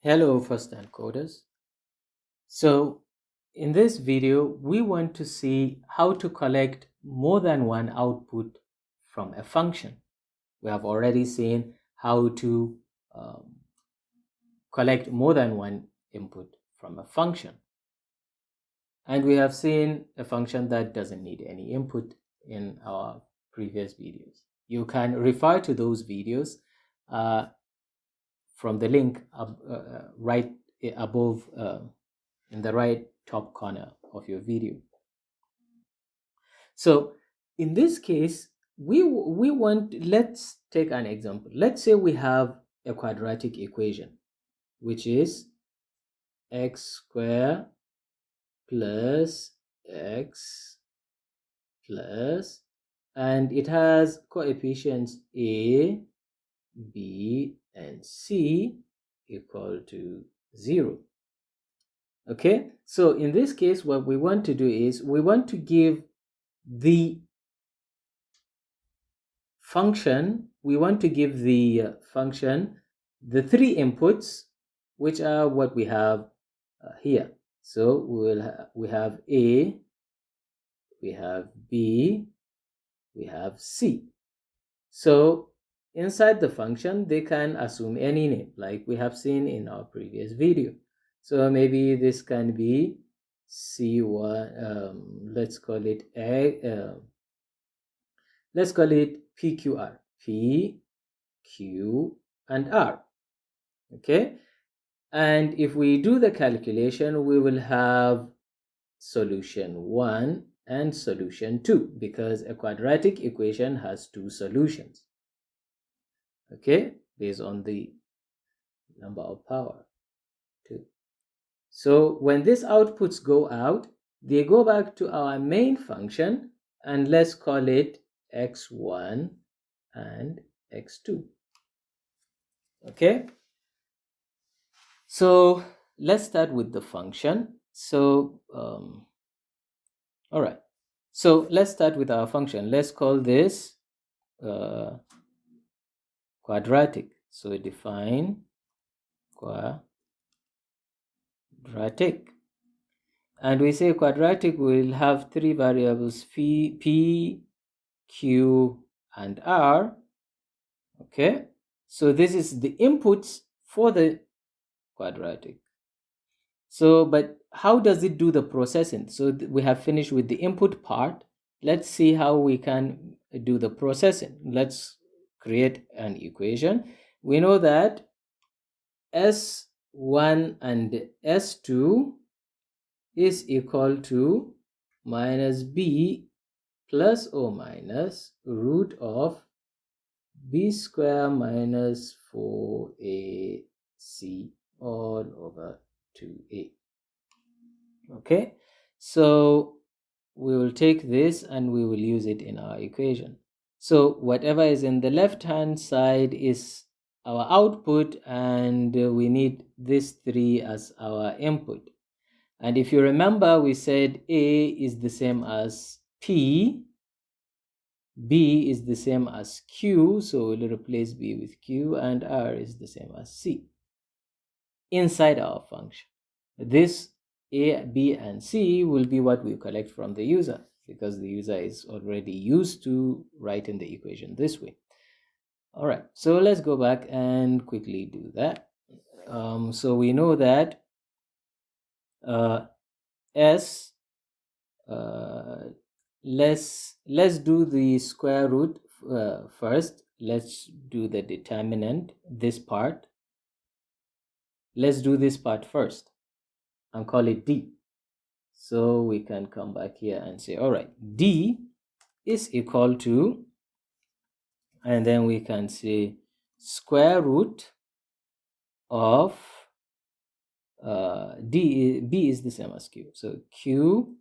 Hello, first time coders. So in this video, we want to see how to collect more than one output from a function. We have already seen how to collect more than one input from a function. And we have seen a function that doesn't need any input in our previous videos. You can refer to those videos from the link right above in the right top corner of your video. So in this case, let's take an example. Let's say we have a quadratic equation, which is x squared plus x plus, and it has coefficients a, b, and c equal to 0. Okay, so in this case, what we want to do is we want to give the function, the three inputs, which are what we have here. So we have A, we have B, we have C. So inside the function, they can assume any name, like we have seen in our previous video. So maybe this can be C1, let's call it PQR, P, Q, and R. Okay, and if we do the calculation, we will have solution 1 and solution 2, because a quadratic equation has two solutions, okay, based on the number of power 2. So when these outputs go out, they go back to our main function, and let's call it x1 and x2. Okay, so let's start with the function. So all right, so let's start with our function. Let's call this quadratic. So define quadratic, and we say quadratic will have three variables, p, q, and r. Okay, so this is the inputs for the quadratic. So but how does it do the processing? So we have finished with the input part. Let's see how we can do the processing. Let's create an equation. We know that S1 and S2 is equal to minus B plus or minus root of B square minus 4AC all over 2A. Okay, so we will take this and we will use it in our equation. So whatever is in the left hand side is our output, and we need this 3 as our input. And if you remember, we said A is the same as P, B is the same as Q, so we'll replace B with Q, and R is the same as C inside our function. This A, B, and C will be what we collect from the user, because the user is already used to writing the equation this way. All right, so let's go back and quickly do that. So we know that let's do the square root first. Let's do the determinant, this part. Let's do this part first and call it D. So we can come back here and say, all right, D is equal to, and then we can say square root of B is the same as Q. So Q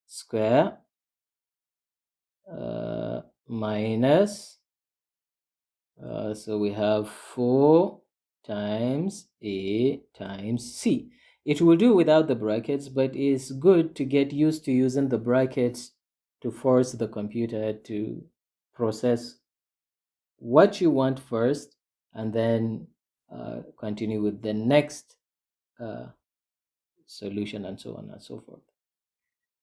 square minus, so we have 4 times A times C. It will do without the brackets, but it's good to get used to using the brackets to force the computer to process what you want first, and then continue with the next solution, and so on and so forth.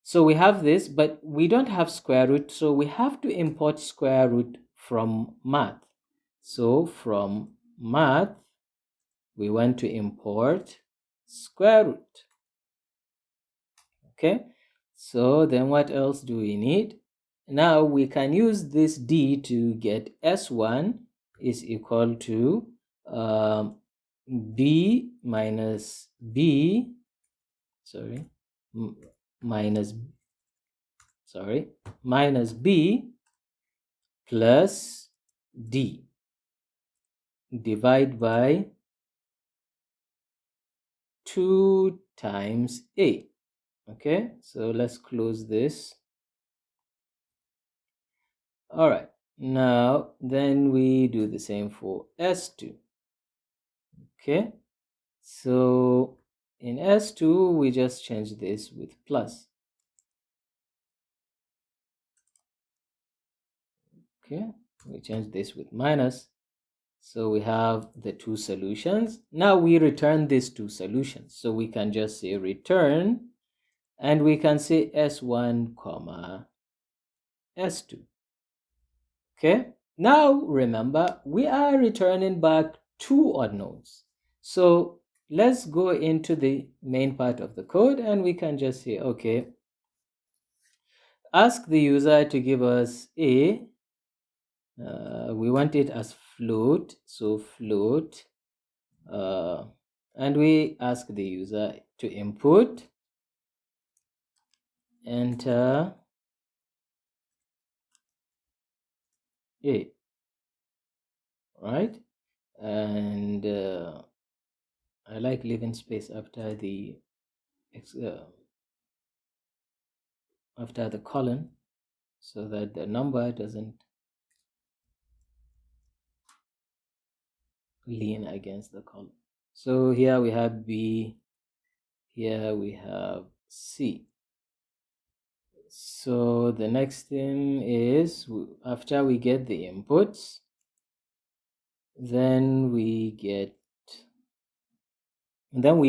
So we have this, but we don't have square root, so we have to import square root from math. So from math, we want to import square root. Okay, so then what else do we need? Now we can use this d to get s1 is equal to b minus b, minus b plus d, divide by 2 times a. Okay, so let's close this. All right, now then we do the same for s2. Okay, so in s2 we just change this with plus. Okay, we change this with minus. So we have the two solutions. Now we return these two solutions. So we can just say return, and we can say s1 comma s2. Okay, now remember we are returning back two unknowns. So let's go into the main part of the code, and we can just say, okay, ask the user to give us a, we want it as float, so float, and we ask the user to input, enter a, right? And I like leaving space after the colon, so that the number doesn't lean against the column. So here we have B, here we have C. So the next thing is, after we get the inputs, then we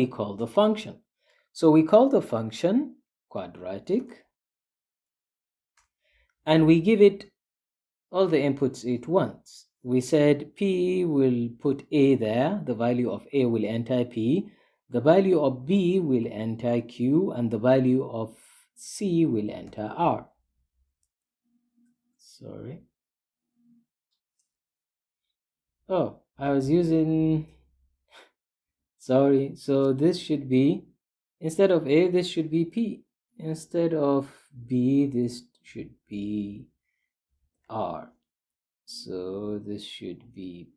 call the function. So we call the function quadratic, and we give it all the inputs it wants. We said P will put A there, the value of A will enter P, the value of B will enter Q, and the value of C will enter R. Sorry. Oh, I was using, sorry, so this should be, instead of A, this should be P. Instead of B, this should be R. So this should be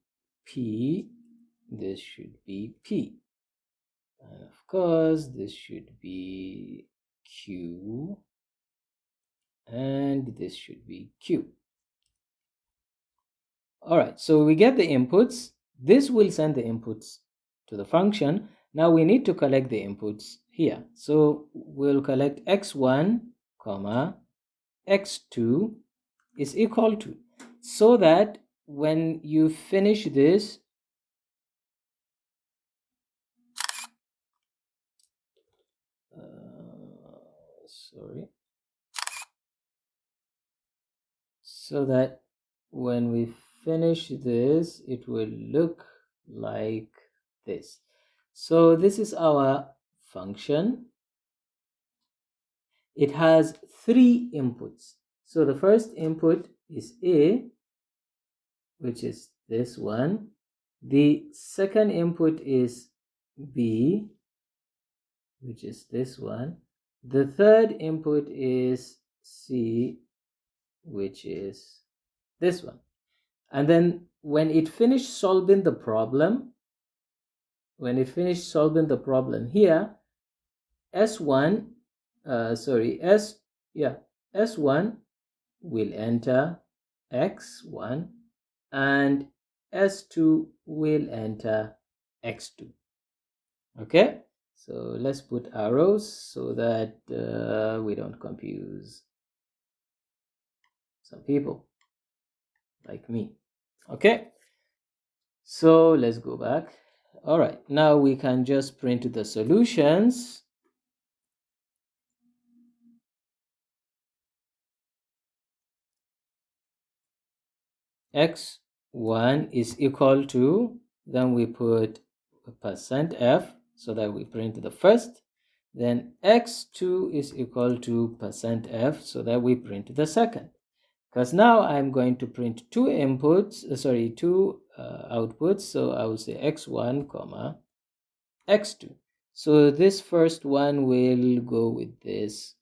P, this should be P. And of course, this should be Q, and this should be Q. All right, so we get the inputs. This will send the inputs to the function. Now we need to collect the inputs here. So we'll collect x1 comma x2 is equal to, so that when you finish this, so that when we finish this, it will look like this. So this is our function. It has 3 inputs. So the first input is A, which is this one. The second input is B, which is this one. The third input is C, which is this one. And then when it finished solving the problem, here, S1 will enter X1 and S2 will enter X2. Okay, so let's put arrows so that we don't confuse some people like me. Okay, so let's go back. All right, now we can just print the solutions. X1 is equal to, then we put %F so that we print the first. Then X2 is equal to %F so that we print the second. Because now I'm going to print two outputs. So I will say X1 comma X2. So this first one will go with this.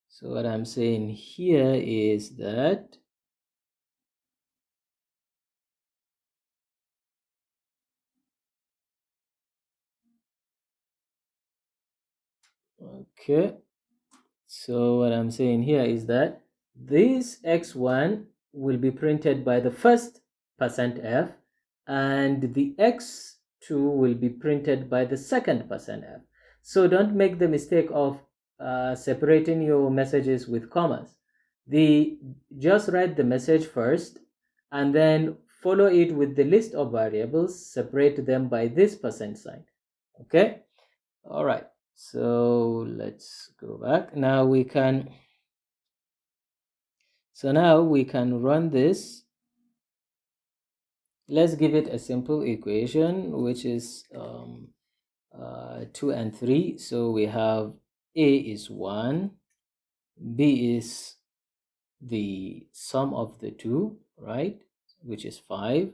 So what I'm saying here is that okay. So what I'm saying here is that this X1 will be printed by the first %F and the X2 will be printed by the second %F. So don't make the mistake of separating your messages with commas. Just write the message first and then follow it with the list of variables, separate them by this %sign. Okay? All right. So let's go back. Now we can run this. Let's give it a simple equation, which is 2 and 3. So we have A is 1, B is the sum of the two, right, which is 5,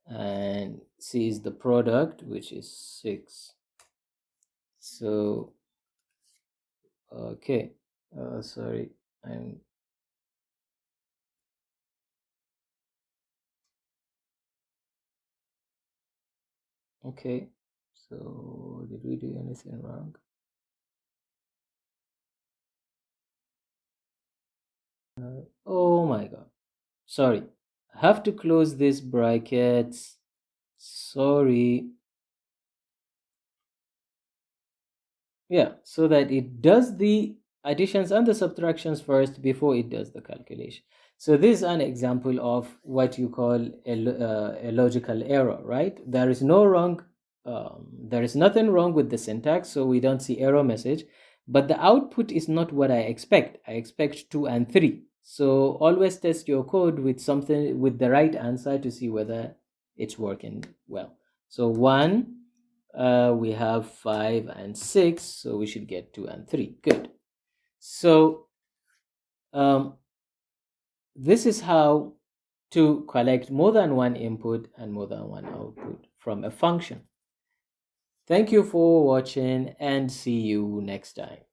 and C is the product, which is 6. So okay, sorry, okay, so did we do anything wrong? Oh my god, sorry, I have to close this brackets. Sorry. Yeah, so that it does the additions and the subtractions first before it does the calculation. So this is an example of what you call a logical error, right? There is nothing wrong with the syntax, so we don't see error message, but the output is not what I expect. I expect 2 and 3. So always test your code with something with the right answer to see whether it's working well. So 1, we have 5 and 6, so we should get 2 and 3. Good. So this is how to collect more than one input and more than one output from a function. Thank you for watching and see you next time.